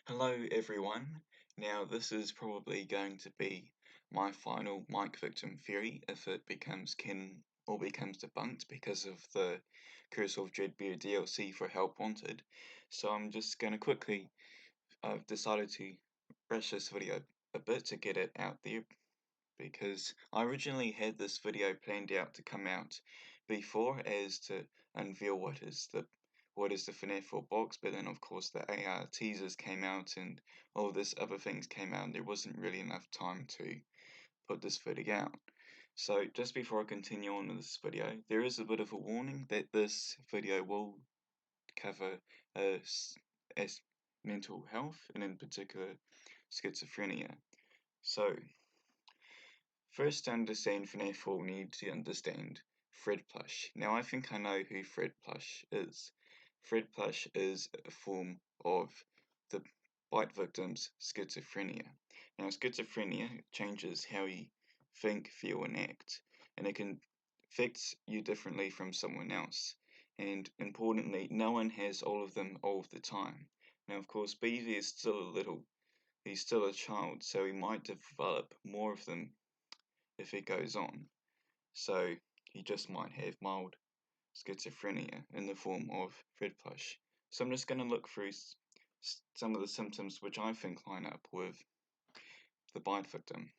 Hello everyone. Now this is probably going to be my final MikeVictim theory if it becomes canon or becomes debunked because of the Curse of Dreadbear DLC for Help Wanted. So I'm just going to quickly, I've decided to rush this video a bit to get it out there because I originally had this video planned out to come out before as to unveil what is the FNAF 4 box, but then of course the AR teasers came out and all this other things came out and there wasn't really enough time to put this video out. So just before I continue on with this video, there is a bit of a warning that this video will cover as mental health and in particular schizophrenia. So first, to understand FNAF, we'll need to understand Fred Plush. Now, I think I know who Fred Plush is. Fred Plush is a form of the bite victim's schizophrenia. Now, schizophrenia changes how you think, feel, and act, and it can affect you differently from someone else. And importantly, no one has all of them all of the time. Now, of course, Beavy is still he's still a child, so he might develop more of them if it goes on. So he just might have mild schizophrenia in the form of Fred Plush. So I'm just going to look through some of the symptoms which I think line up with the bite victim.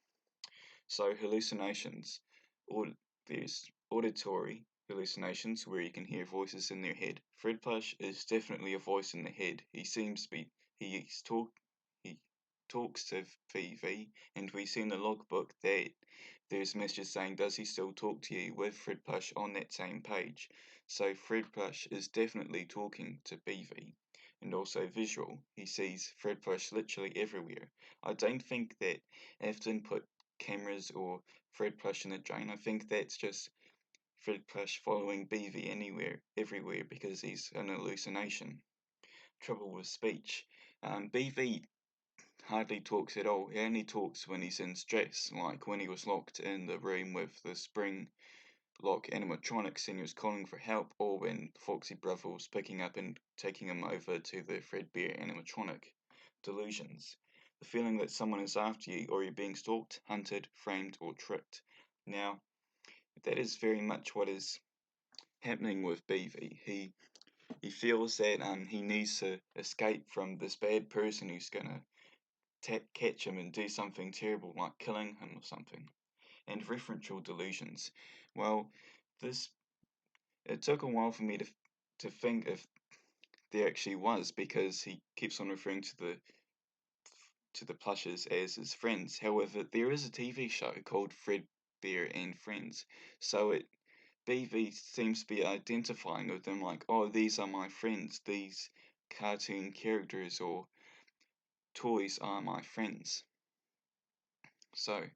So hallucinations, or there's auditory hallucinations where you can hear voices in their head. Fred Plush is definitely a voice in the head. He talks to VV, and we see in the logbook that there's messages saying, "Does he still talk to you?" with Fred Plush on that same page. So Fred Plush is definitely talking to BV. And also visual. He sees Fred Plush literally everywhere. I don't think that Afton put cameras or Fred Plush in the drain. I think that's just Fred Plush following BV anywhere, everywhere because he's an hallucination. Trouble with speech. BV hardly talks at all. He only talks when he's in stress, like when he was locked in the room with the spring lock animatronics and he was calling for help, or when Foxy Brother was picking up and taking him over to the Dreadbear animatronic delusions. The feeling that someone is after you or you're being stalked, hunted, framed, or tricked. Now, that is very much what is happening with Beavy. He feels that he needs to escape from this bad person who's gonna catch him and do something terrible like killing him or something. And referential delusions. Well, this it took a while for me to think if there actually was because he keeps on referring to the plushes as his friends. However, there is a TV show called Fred Bear and Friends, so it BV seems to be identifying with them like, oh, these are my friends, these cartoon characters or toys are my friends. So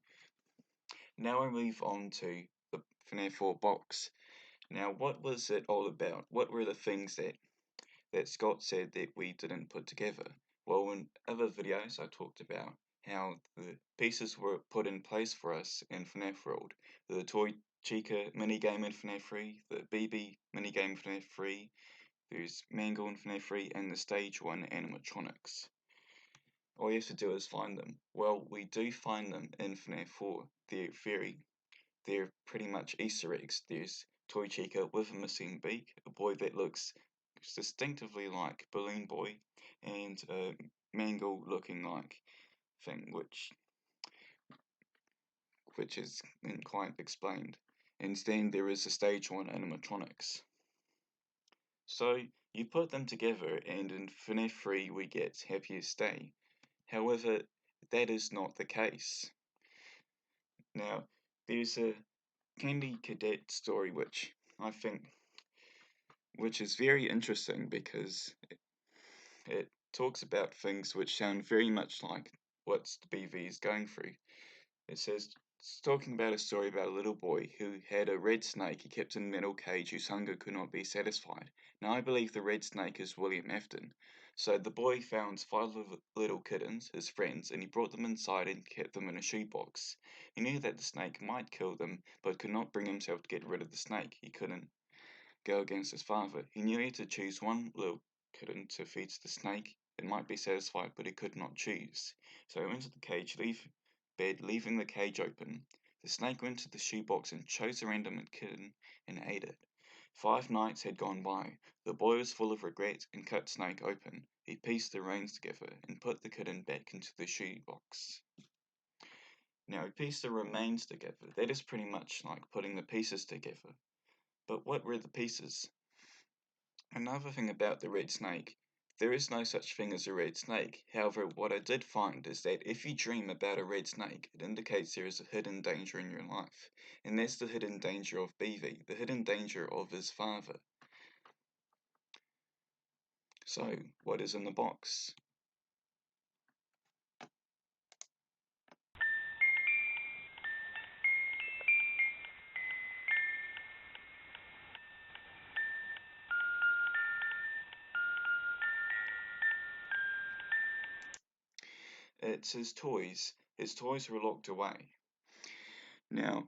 now I move on to the FNAF 4 box. Now, what was it all about? What were the things that Scott said that we didn't put together? Well, in other videos, I talked about how the pieces were put in place for us in FNAF World. The Toy Chica minigame in FNAF 3, the BB minigame in FNAF 3, there's Mangle in FNAF 3, and the Stage 1 animatronics. All you have to do is find them. Well, we do find them in FNAF 4. They're pretty much Easter eggs. There's Toy Chica with a missing beak, a boy that looks distinctively like Balloon Boy, and a Mangle looking like thing, which isn't quite explained. Instead, there is a stage 1 animatronics. So you put them together, and in FNAF 3 we get Happiest Day. However, that is not the case. Now, there's a Candy Cadet story which is very interesting because it talks about things which sound very much like what the BV is going through. It says it's talking about a story about a little boy who had a red snake he kept in a metal cage whose hunger could not be satisfied. Now I believe the red snake is William Afton. So the boy found five little kittens, his friends, and he brought them inside and kept them in a shoebox. He knew that the snake might kill them, but could not bring himself to get rid of the snake. He couldn't go against his father. He knew he had to choose one little kitten to feed to the snake It might be satisfied, but it could not choose. So it went to the cage, leaving the cage open. The snake went to the shoebox and chose a random kitten and ate it. 5 nights had gone by. The boy was full of regret and cut Snake open. He pieced the reins together and put the kitten back into the shoebox. Now, he pieced the remains together. That is pretty much like putting the pieces together. But what were the pieces? Another thing about the red snake, there is no such thing as a red snake. However, what I did find is that if you dream about a red snake, it indicates there is a hidden danger in your life. And that's the hidden danger of BV, the hidden danger of his father. So, what is in the box? It's his toys. His toys were locked away. Now,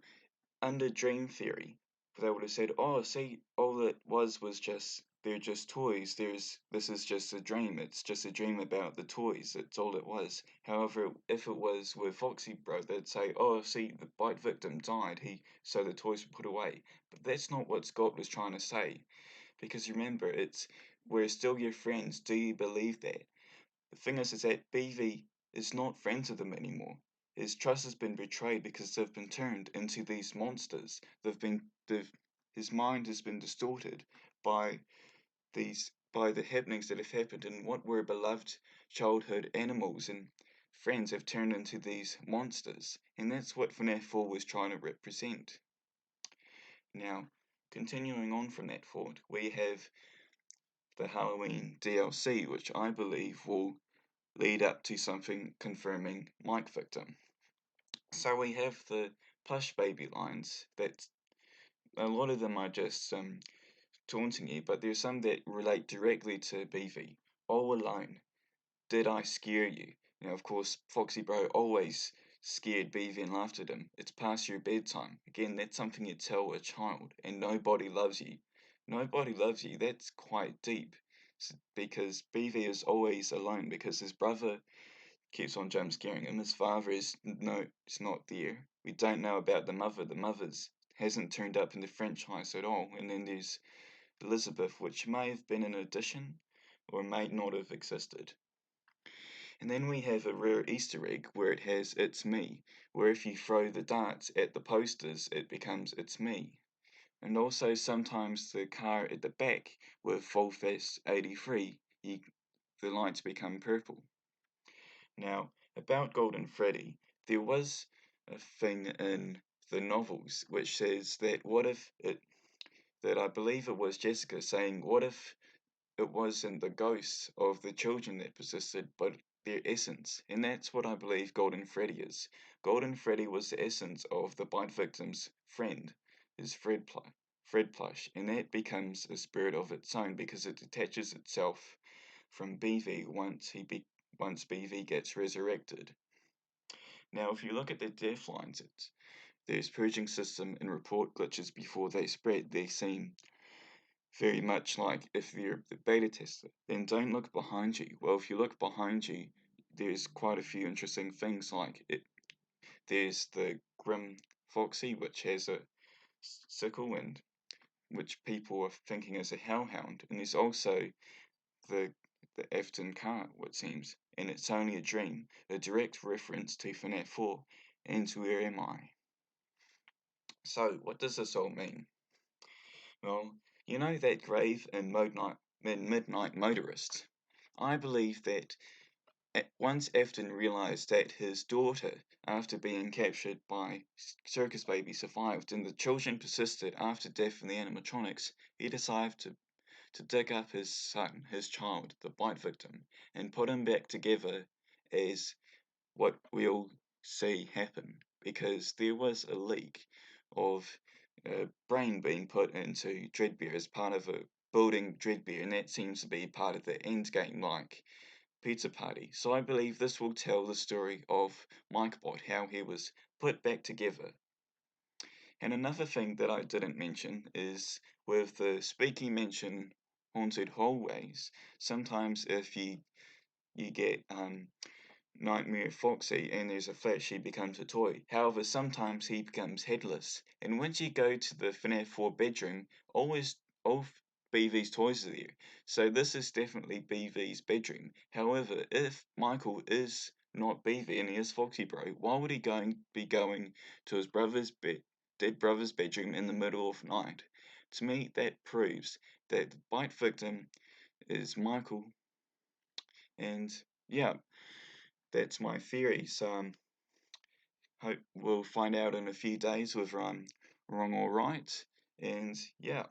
under dream theory, they would have said, "Oh, see, all it was just they're just toys. This is just a dream. It's just a dream about the toys. That's all it was." However, if it was with Foxy Bro, they'd say, "Oh, see, the bite victim died. So the toys were put away." But that's not what Scott was trying to say, because remember, it's we're still your friends. Do you believe that? The thing is that BV is not friends with him anymore. His trust has been betrayed because they've been turned into these monsters. His mind has been distorted by by the happenings that have happened, and what were beloved childhood animals and friends have turned into these monsters. And that's what FNAF 4 was trying to represent. Now, continuing on from that thought, we have the Halloween DLC, which I believe will lead up to something confirming MikeVictim. So we have the plush baby lines that a lot of them are just taunting you, but there's some that relate directly to BV. All alone, did I scare you? Of course, Foxy Bro always scared BV and laughed at him. It's past your bedtime. Again, that's something you tell a child, and nobody loves you. Nobody loves you. That's quite deep. Because BV is always alone because his brother keeps on jump scaring him. His father is no, it's not there. We don't know about the mother. The mother's hasn't turned up in the franchise at all. And then there's Elizabeth, which may have been an addition or may not have existed. And then we have a rare Easter egg where it has "It's me," where if you throw the darts at the posters, it becomes "It's me." And also sometimes the car at the back with Full Fast 83, the lights become purple. Now, about Golden Freddy, there was a thing in the novels which says that that I believe it was Jessica saying, what if it wasn't the ghosts of the children that persisted, but their essence? And that's what I believe Golden Freddy is. Golden Freddy was the essence of the bite victim's friend, his Fred plush, and that becomes a spirit of its own because it detaches itself from BV once BV gets resurrected. Now, if you look at the death lines, there's purging system and report glitches before they spread. They seem very much like if you're the beta tester. Then don't look behind you. Well, if you look behind you, there's quite a few interesting things like it. There's the Grim Foxy, which has a sickle and which people are thinking is a hellhound, and there's also the Afton car, what seems, and it's only a dream, a direct reference to FNAF 4 and to Where Am I? So, what does this all mean? Well, you know that grave in Midnight Motorist? I believe that once Afton realized that his daughter, after being captured by Circus Baby, survived and the children persisted after death in the animatronics, he decided to dig up his son, his child, the bite victim, and put him back together as what we'll see happen. Because there was a leak of brain being put into Dreadbear as part of a building Dreadbear, and that seems to be part of the end game, like Pizza Party. So I believe this will tell the story of MikeBot, how he was put back together. And another thing that I didn't mention is with the Speaking Mansion haunted hallways, sometimes if you you get Nightmare Foxy, and there's a flash, he becomes a toy. However, sometimes he becomes headless. And once you go to the FNAF 4 bedroom, all BV's toys are there. So this is definitely BV's bedroom. However, if Michael is not BV and he is Foxy Bro, why would he be going to his dead brother's bedroom in the middle of night? To me, that proves that the bite victim is Michael, and yeah, that's my theory. So hope we'll find out in a few days whether I'm wrong or right. And yeah.